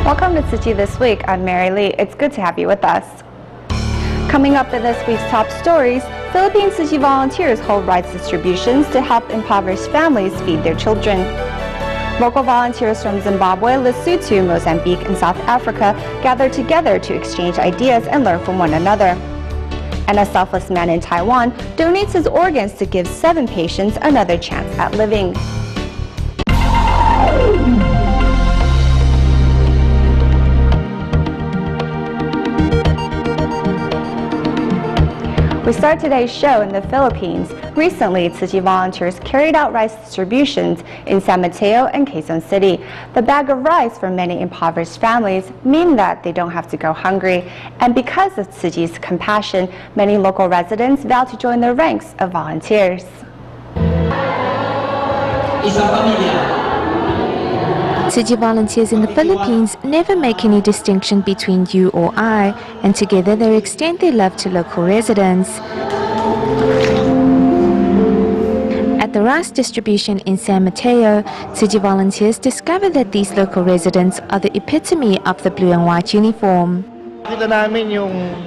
Welcome to Tzu Chi This Week. I'm Mary Lee. It's good to have you with us. Coming up in this week's top stories, Philippine Tzu Chi volunteers hold rice distributions to help impoverished families feed their children. Local volunteers from Zimbabwe, Lesotho, Mozambique, and South Africa gather together to exchange ideas and learn from one another. And a selfless man in Taiwan donates his organs to give 7 patients another chance at living. We start today's show in the Philippines. Recently, Tzu Chi volunteers carried out rice distributions in San Mateo and Quezon City. The bag of rice for many impoverished families mean that they don't have to go hungry. And because of Tzu Chi's compassion, many local residents vow to join the ranks of volunteers. Tzu Chi volunteers in the Philippines never make any distinction between you or I, and together they extend their love to local residents. At the rice distribution in San Mateo, Tzu Chi volunteers discover that these local residents are the epitome of the blue and white uniform.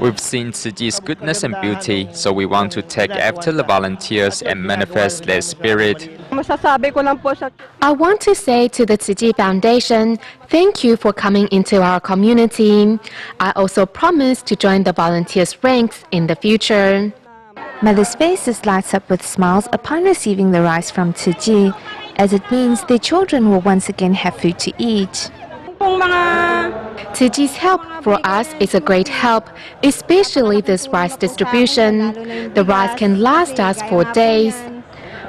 We've seen Tzu Chi's goodness and beauty, so we want to take after the volunteers and manifest their spirit. I want to say to the Tzu Chi Foundation, thank you for coming into our community. I also promise to join the volunteers' ranks in the future. Mothers' faces light up with smiles upon receiving the rice from Tzu Chi, as it means their children will once again have food to eat. Tzu Chi's help for us is a great help, especially this rice distribution. The rice can last us for days.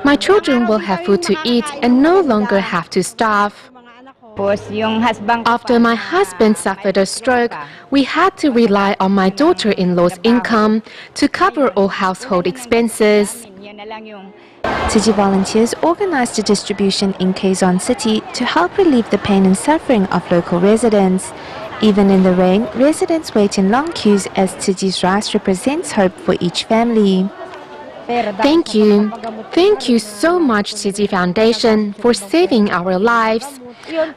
My children will have food to eat and no longer have to starve. After my husband suffered a stroke, we had to rely on my daughter-in-law's income to cover all household expenses. Tzu Chi volunteers organized a distribution in Quezon City to help relieve the pain and suffering of local residents. Even in the rain, residents wait in long queues as Tzu Chi's rice represents hope for each family. Thank you. Thank you so much, Tzu Chi Foundation, for saving our lives.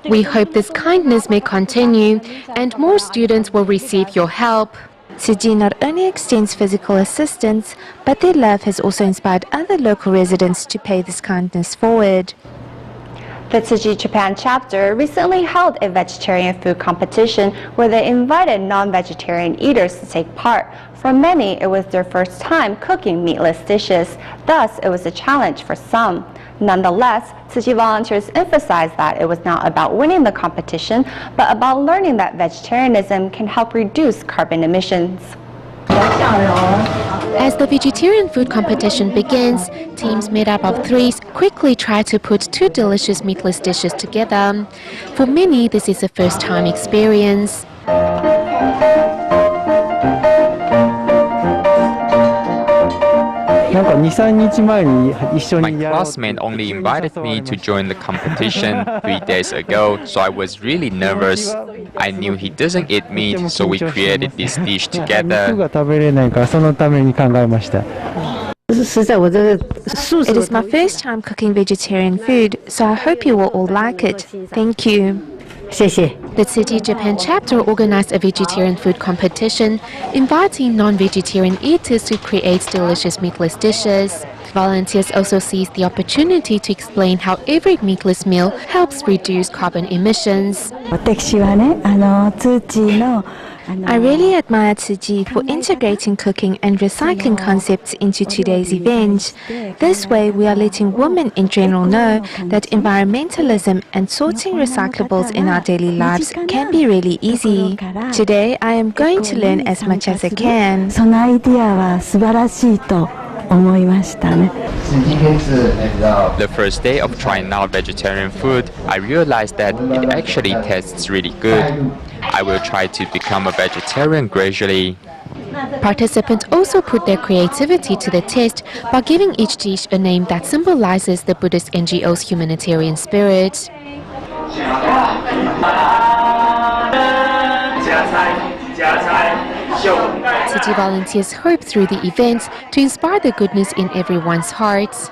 We hope this kindness may continue and more students will receive your help. Tzu Chi not only extends physical assistance, but their love has also inspired other local residents to pay this kindness forward. The Tzu Chi Japan chapter recently held a vegetarian food competition where they invited non-vegetarian eaters to take part. For many, it was their first time cooking meatless dishes. Thus, it was a challenge for some. Nonetheless, Tzu Chi volunteers emphasized that it was not about winning the competition, but about learning that vegetarianism can help reduce carbon emissions. As the vegetarian food competition begins, teams made up of 3s quickly try to put 2 delicious meatless dishes together. For many, this is a first-time experience. My classmate only invited me to join the competition 3 days ago, so I was really nervous. I knew he doesn't eat meat, so we created this dish together. It is my first time cooking vegetarian food, so I hope you will all like it. Thank you. The Tzu Chi Japan chapter organized a vegetarian food competition, inviting non-vegetarian eaters to create delicious meatless dishes. Volunteers also seized the opportunity to explain how every meatless meal helps reduce carbon emissions. I really admire Tzu Chi for integrating cooking and recycling concepts into today's event. This way, we are letting women in general know that environmentalism and sorting recyclables in our daily lives can be really easy. Today, I am going to learn as much as I can. The first day of trying out vegetarian food, I realized that it actually tastes really good. I will try to become a vegetarian gradually. Participants also put their creativity to the test by giving each dish a name that symbolizes the Buddhist NGO's humanitarian spirit. Tzu Chi volunteers hope through the events to inspire the goodness in everyone's hearts.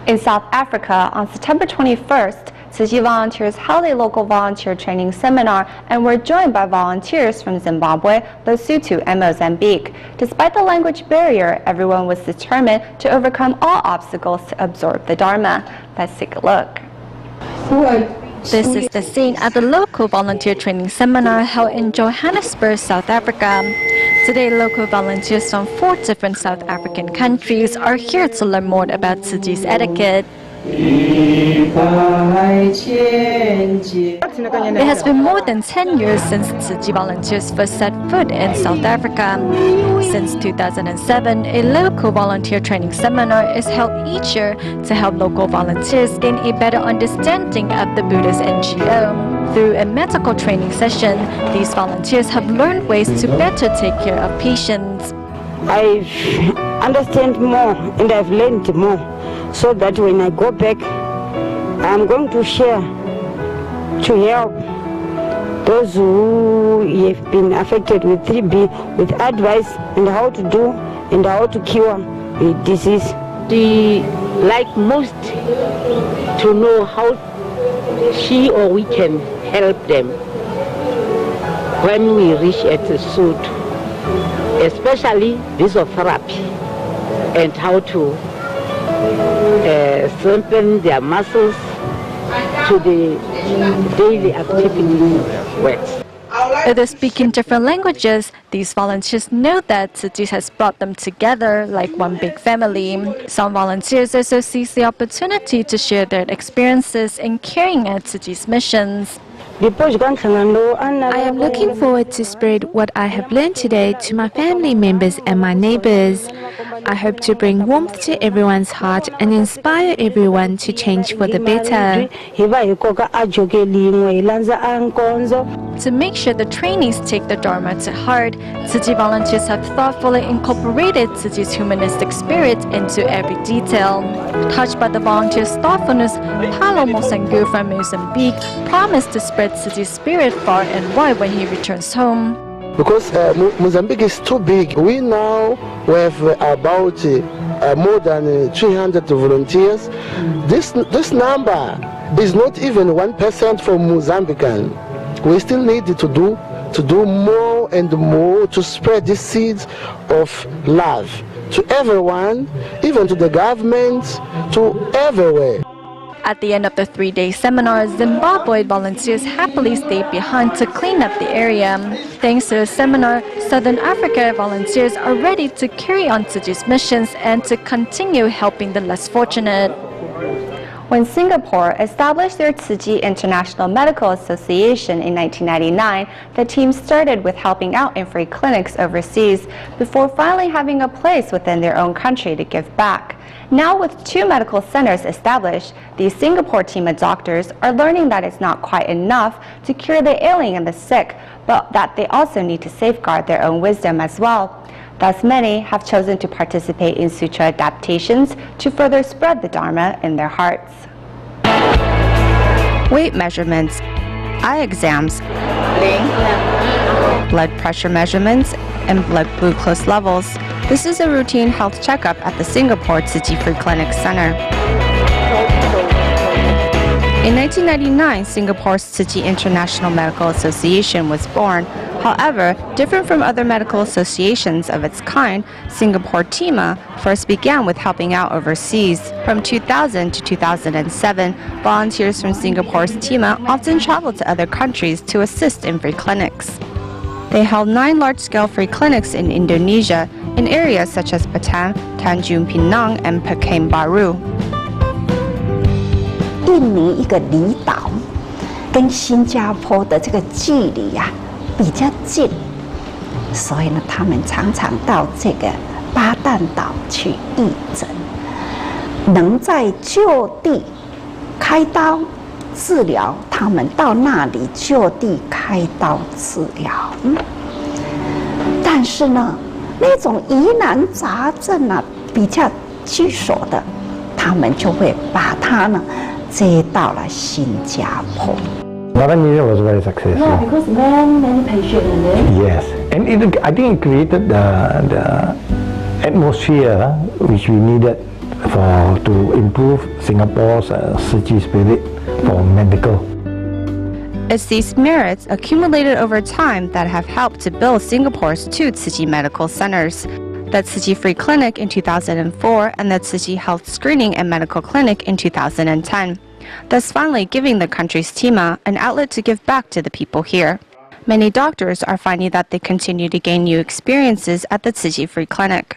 In South Africa, on September 21st, Tzu Chi volunteers held a local volunteer training seminar and were joined by volunteers from Zimbabwe, Lesotho, and Mozambique. Despite the language barrier, everyone was determined to overcome all obstacles to absorb the Dharma. Let's take a look. This is the scene at the local volunteer training seminar held in Johannesburg, South Africa. Today, local volunteers from 4 different South African countries are here to learn more about Tzu Chi's etiquette. It has been more than 10 years since Tzu Chi volunteers first set foot in South Africa. Since 2007, a local volunteer training seminar is held each year to help local volunteers gain a better understanding of the Buddhist NGO. Through a medical training session, these volunteers have learned ways to better take care of patients. I understand more and I've learned more, so that when I go back, I'm going to share to help those who have been affected with 3B with advice on how to do and how to cure the disease. They like most to know how she or we can help them when we reach at the suit, especially physiotherapy and how to strengthen their muscles to the daily activity works. Although speaking different languages, these volunteers know that Tzu Chi has brought them together like one big family. Some volunteers also seize the opportunity to share their experiences in carrying out Tzu Chi's missions. I am looking forward to spread what I have learned today to my family members and my neighbors. I hope to bring warmth to everyone's heart and inspire everyone to change for the better. To make sure the trainees take the Dharma to heart, Tzu Chi volunteers have thoughtfully incorporated Tzu Chi's humanistic spirit into every detail. Touched by the volunteers' thoughtfulness, Paulo Mosangu from Mozambique promised to spread Tzu Chi's spirit far and wide when he returns home. Because Mozambique is too big, we now have about more than 300 volunteers. This number is not even 1% for Mozambican. We still need to do more and more to spread these seeds of love to everyone, even to the government, to everywhere. At the end of the 3-day seminar, Zimbabwe volunteers happily stayed behind to clean up the area. Thanks to the seminar, Southern Africa volunteers are ready to carry on Tzu Chi's missions and to continue helping the less fortunate. When Singapore established their Tzu Chi International Medical Association in 1999, the team started with helping out in free clinics overseas before finally having a place within their own country to give back. Now with 2 medical centers established, the Singapore team of doctors are learning that it's not quite enough to cure the ailing and the sick, but that they also need to safeguard their own wisdom as well. Thus, many have chosen to participate in sutra adaptations to further spread the Dharma in their hearts. Weight measurements, eye exams, blood pressure measurements, and blood glucose levels. This is a routine health checkup at the Singapore Tzu Chi Free Clinic Center. In 1999, Singapore's Tzu Chi International Medical Association was born. However, different from other medical associations of its kind, Singapore TIMA first began with helping out overseas. From 2000 to 2007, volunteers from Singapore's TIMA often traveled to other countries to assist in free clinics. They held 9 large-scale free clinics in Indonesia, in areas such as Batam, Tanjung Pinang, and Pekanbaru. 印尼一个离岛跟新加坡的这个距离呀比较近，所以呢，他们常常到这个巴旦岛去义诊，能在就地开刀治疗，他们到那里就地开刀治疗。但是呢，那种疑难杂症啊比较棘手的，他们就会把它呢接到了新加坡。 Modern media was very successful. Yeah, because many patients in there. Yes, and I think it created the atmosphere which we needed to improve Singapore's Tzu Chi spirit for medical. It's these merits accumulated over time that have helped to build Singapore's two Tzu Chi medical centers, the Tzu Chi Free Clinic in 2004 and the Tzu Chi Health Screening and Medical Clinic in 2010, thus finally giving the country's Tima an outlet to give back to the people here. Many doctors are finding that they continue to gain new experiences at the Tzu Chi Free Clinic.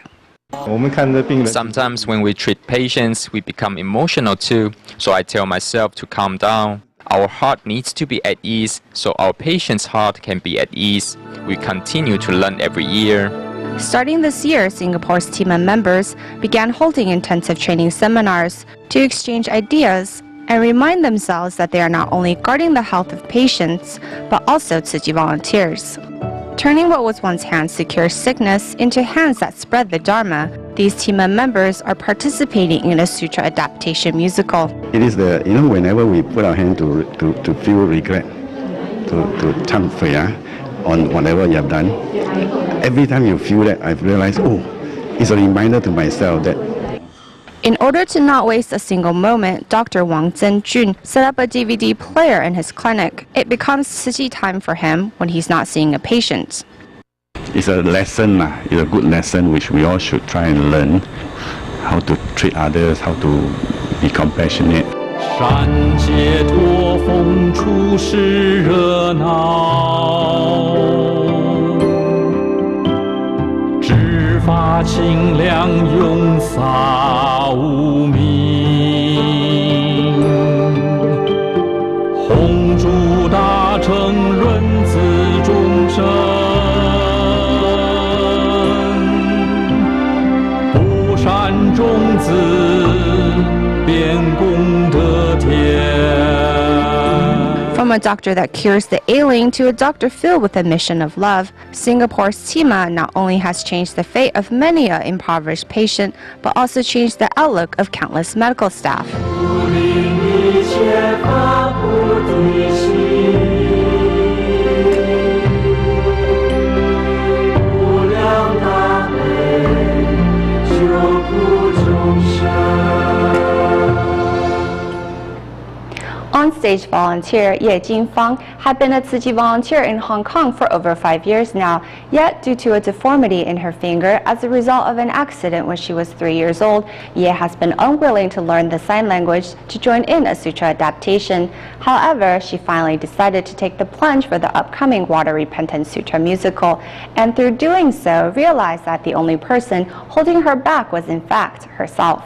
Sometimes when we treat patients, we become emotional too, so I tell myself to calm down. Our heart needs to be at ease, so our patient's heart can be at ease. We continue to learn every year. Starting this year, Singapore's Tima members began holding intensive training seminars to exchange ideas and remind themselves that they are not only guarding the health of patients, but also Tzu Chi volunteers. Turning what was once hands to cure sickness into hands that spread the Dharma, these Tima members are participating in a sutra adaptation musical. It is whenever we put our hand to feel regret, to thank on whatever you have done, every time you feel that, I've realized, it's a reminder to myself that. In order to not waste a single moment, Dr. Wang Zhenjun set up a DVD player in his clinic. It becomes Tzu Chi time for him when he's not seeing a patient. It's a lesson, it's a good lesson which we all should try and learn, how to treat others, how to be compassionate. 善解脱风处世热闹，执法清凉永洒无名，红烛大成润自众生，不善种子变功德田。 From a doctor that cures the ailing to a doctor filled with a mission of love, Singapore's Tima not only has changed the fate of many an impoverished patient, but also changed the outlook of countless medical staff. On-stage volunteer Ye Jinfang had been a Tzu Chi volunteer in Hong Kong for over 5 years now, yet due to a deformity in her finger as a result of an accident when she was 3 years old, Ye has been unwilling to learn the sign language to join in a sutra adaptation. However, she finally decided to take the plunge for the upcoming Water Repentance Sutra musical, and through doing so, realized that the only person holding her back was in fact herself.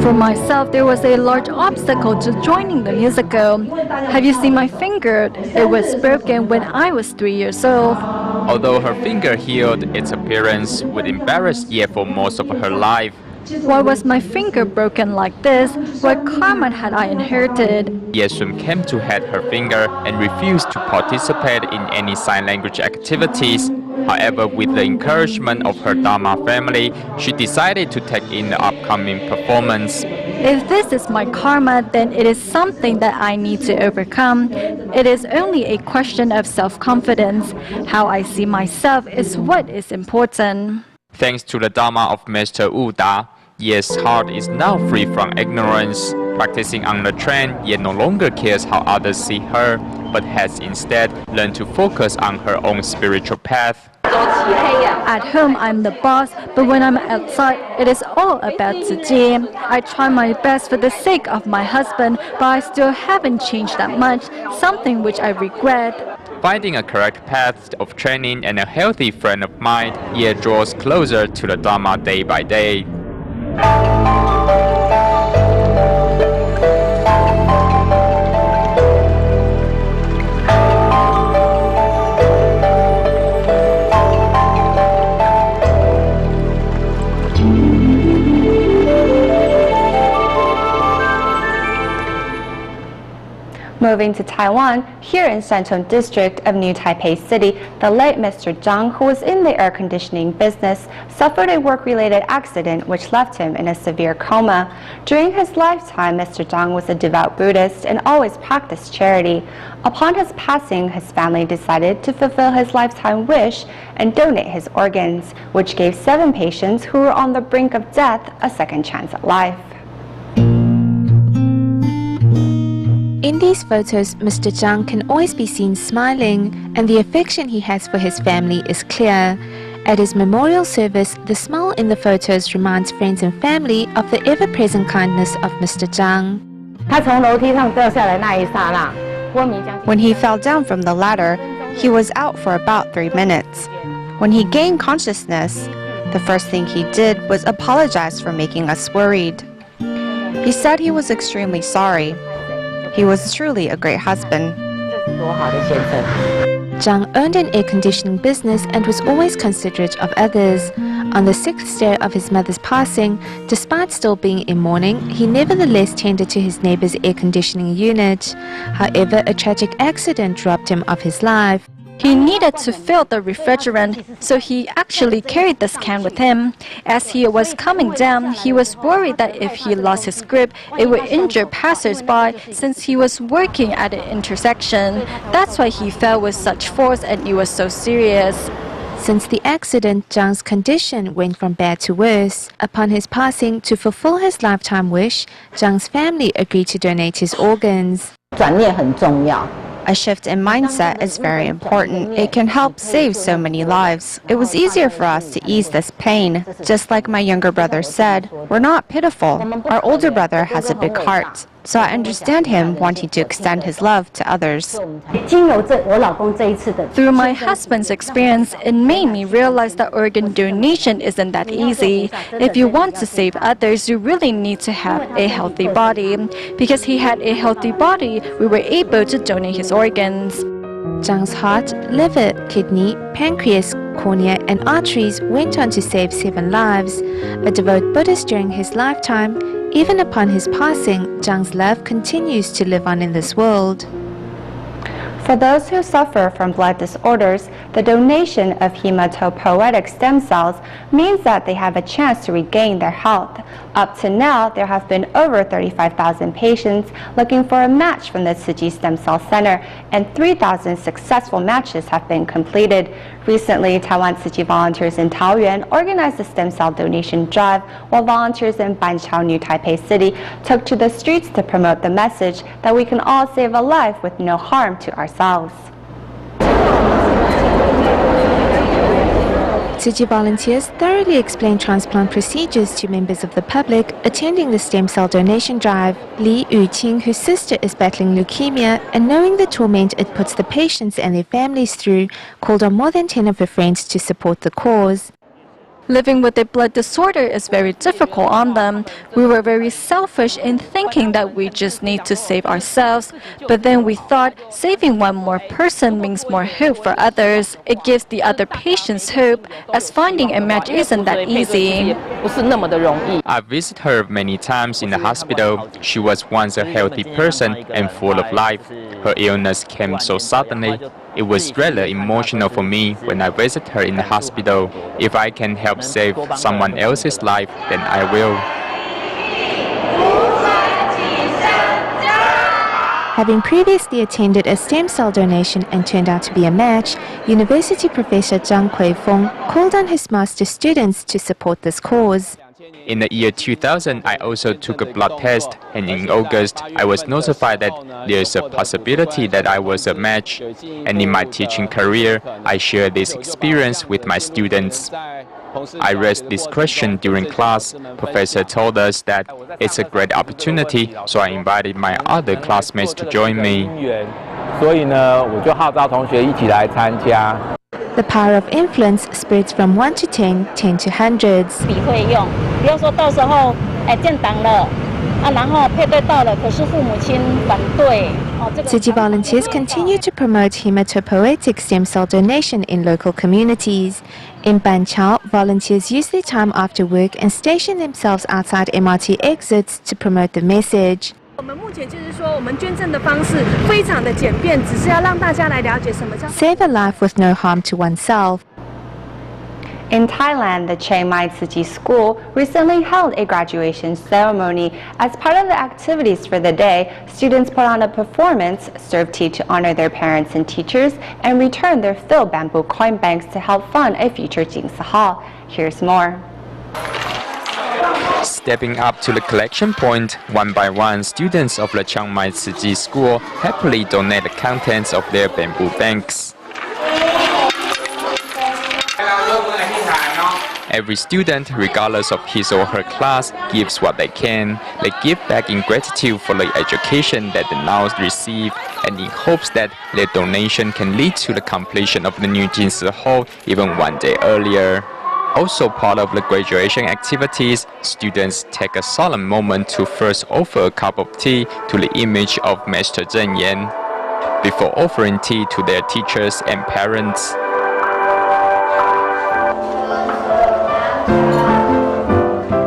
For myself, there was a large obstacle to joining the musical. Have you seen my finger? It was broken when I was 3 years old. Although her finger healed, its appearance would embarrass Ye for most of her life. Why was my finger broken like this? What karma had I inherited? Ye soon came to hate her finger and refused to participate in any sign language activities. However, with the encouragement of her Dharma family, she decided to take in the upcoming performance. If this is my karma, then it is something that I need to overcome. It is only a question of self-confidence. How I see myself is what is important. Thanks to the Dharma of Master Wu Da, Ye's heart is now free from ignorance. Practicing on the train, Ye no longer cares how others see her, but has instead learned to focus on her own spiritual path. At home, I'm the boss, but when I'm outside, it is all about Tzu Chi. I try my best for the sake of my husband, but I still haven't changed that much, something which I regret. Finding a correct path of training and a healthy frame of mind, Ye draws closer to the Dharma day by day. moving to Taiwan, here in Shantung District of New Taipei City, the late Mr. Zhang, who was in the air conditioning business, suffered a work-related accident which left him in a severe coma. During his lifetime, Mr. Zhang was a devout Buddhist and always practiced charity. Upon his passing, his family decided to fulfill his lifetime wish and donate his organs, which gave 7 patients who were on the brink of death a second chance at life. In these photos, Mr. Zhang can always be seen smiling, and the affection he has for his family is clear. At his memorial service, the smile in the photos reminds friends and family of the ever-present kindness of Mr. Zhang. When he fell down from the ladder, he was out for about 3 minutes. When he gained consciousness, the first thing he did was apologize for making us worried. He said he was extremely sorry. He was truly a great husband. Zhang owned an air conditioning business and was always considerate of others. On the 6th day of his mother's passing, despite still being in mourning, he nevertheless tended to his neighbor's air conditioning unit. However, a tragic accident robbed him of his life. He needed to fill the refrigerant, so he actually carried this can with him. As he was coming down, he was worried that if he lost his grip, it would injure passers-by since he was working at an intersection. That's why he fell with such force and it was so serious. Since the accident, Zhang's condition went from bad to worse. Upon his passing, to fulfill his lifetime wish, Zhang's family agreed to donate his organs. A shift in mindset is very important. It can help save so many lives. It was easier for us to ease this pain. Just like my younger brother said, we're not pitiful. Our older brother has a big heart. So I understand him wanting to extend his love to others. Through my husband's experience, it made me realize that organ donation isn't that easy. If you want to save others, you really need to have a healthy body. Because he had a healthy body, we were able to donate his organs. Zhang's heart, liver, kidney, pancreas, cornea and arteries went on to save 7 lives. A devout Buddhist during his lifetime, even upon his passing, Zhang's love continues to live on in this world. For those who suffer from blood disorders, the donation of hematopoietic stem cells means that they have a chance to regain their health. Up to now, there have been over 35,000 patients looking for a match from the Tzu Chi Stem Cell Center, and 3,000 successful matches have been completed. Recently, Taiwan Tzu Chi volunteers in Taoyuan organized a stem cell donation drive, while volunteers in Banqiao, New Taipei City took to the streets to promote the message that we can all save a life with no harm to ourselves. Tzu Chi volunteers thoroughly explain transplant procedures to members of the public attending the stem cell donation drive. Li Yuqing, whose sister is battling leukemia, and knowing the torment it puts the patients and their families through, called on more than 10 of her friends to support the cause. Living with a blood disorder is very difficult on them. We were very selfish in thinking that we just need to save ourselves, but then we thought saving one more person means more hope for others. It gives the other patients hope, as finding a match isn't that easy. I visited her many times in the hospital. She was once a healthy person and full of life. Her illness came so suddenly. It was rather emotional for me when I visited her in the hospital. If I can help save someone else's life, then I will. Having previously attended a stem cell donation and turned out to be a match, University Professor Zhang Kuifeng called on his master students to support this cause. In the year 2000, I also took a blood test, and in August, I was notified that there's a possibility that I was a match. And in my teaching career, I share this experience with my students. I raised this question during class. Professor told us that it's a great opportunity, so I invited my other classmates to join me. The power of influence spreads from 1 to 10, 10 to hundreds. Tzu Chi volunteers continue to promote hematopoietic stem cell donation in local communities. In Banqiao, volunteers use their time after work and station themselves outside MRT exits to promote the message. Save a life with no harm to oneself. In Thailand, the Chiang Mai Tzu Chi School recently held a graduation ceremony. As part of the activities for the day, students put on a performance, served tea to honor their parents and teachers, and returned their filled bamboo coin banks to help fund a future Jingsa Hall. Here's more. Stepping up to the collection point, one by one, students of the Chiang Mai Tzu Chi School happily donate the contents of their bamboo banks. Every student, regardless of his or her class, gives what they can. They give back in gratitude for the education that they now receive and in hopes that their donation can lead to the completion of the new Jingsi Hall even one day earlier. Also part of the graduation activities, students take a solemn moment to first offer a cup of tea to the image of Master Zheng Yan before offering tea to their teachers and parents.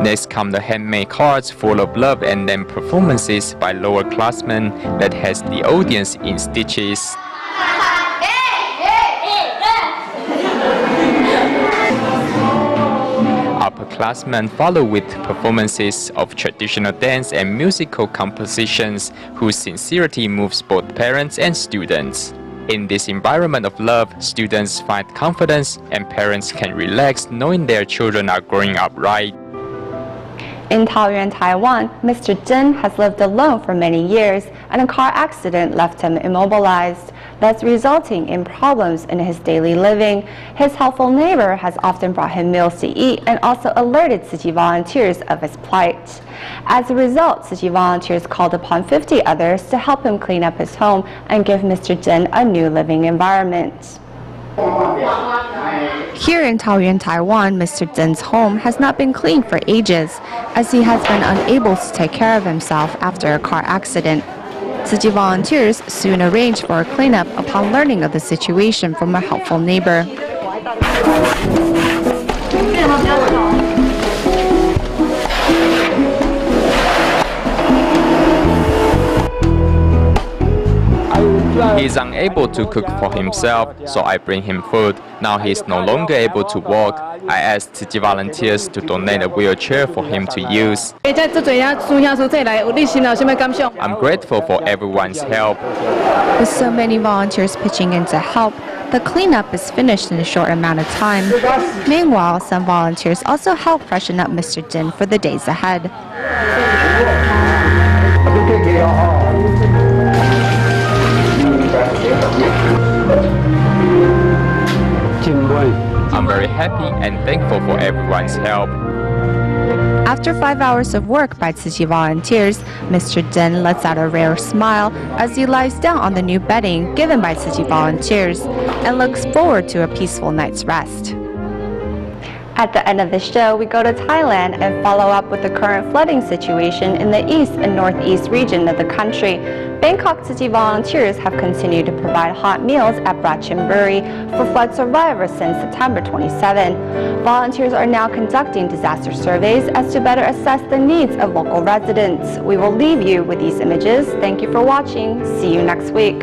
Next come the handmade cards full of love and then performances by lower classmen that has the audience in stitches. Upperclassmen follow with performances of traditional dance and musical compositions whose sincerity moves both parents and students. In this environment of love, students find confidence and parents can relax knowing their children are growing up right. In Taoyuan, Taiwan, Mr. Zhen has lived alone for many years, and a car accident left him immobilized, thus resulting in problems in his daily living. His helpful neighbor has often brought him meals to eat and also alerted Tzu Chi volunteers of his plight. As a result, Tzu Chi volunteers called upon 50 others to help him clean up his home and give Mr. Zhen a new living environment. Here in Taoyuan, Taiwan, Mr. Zhen's home has not been cleaned for ages, as he has been unable to take care of himself after a car accident. Tzu Chi volunteers soon arranged for a cleanup upon learning of the situation from a helpful neighbor. He is unable to cook for himself, so I bring him food. Now he is no longer able to walk. I asked Tzu Chi volunteers to donate a wheelchair for him to use. I'm grateful for everyone's help. With so many volunteers pitching in to help, the cleanup is finished in a short amount of time. Meanwhile, some volunteers also help freshen up Mr. Zhen for the days ahead. I'm very happy and thankful for everyone's help. After 5 hours of work by Tzu Chi volunteers, Mr. Zhen lets out a rare smile as he lies down on the new bedding given by Tzu Chi volunteers and looks forward to a peaceful night's rest. At the end of the show, we go to Thailand and follow up with the current flooding situation in the east and northeast region of the country. Bangkok Tzu Chi volunteers have continued to provide hot meals at Prachimbury for flood survivors since September 27. Volunteers are now conducting disaster surveys as to better assess the needs of local residents. We will leave you with these images. Thank you for watching. See you next week.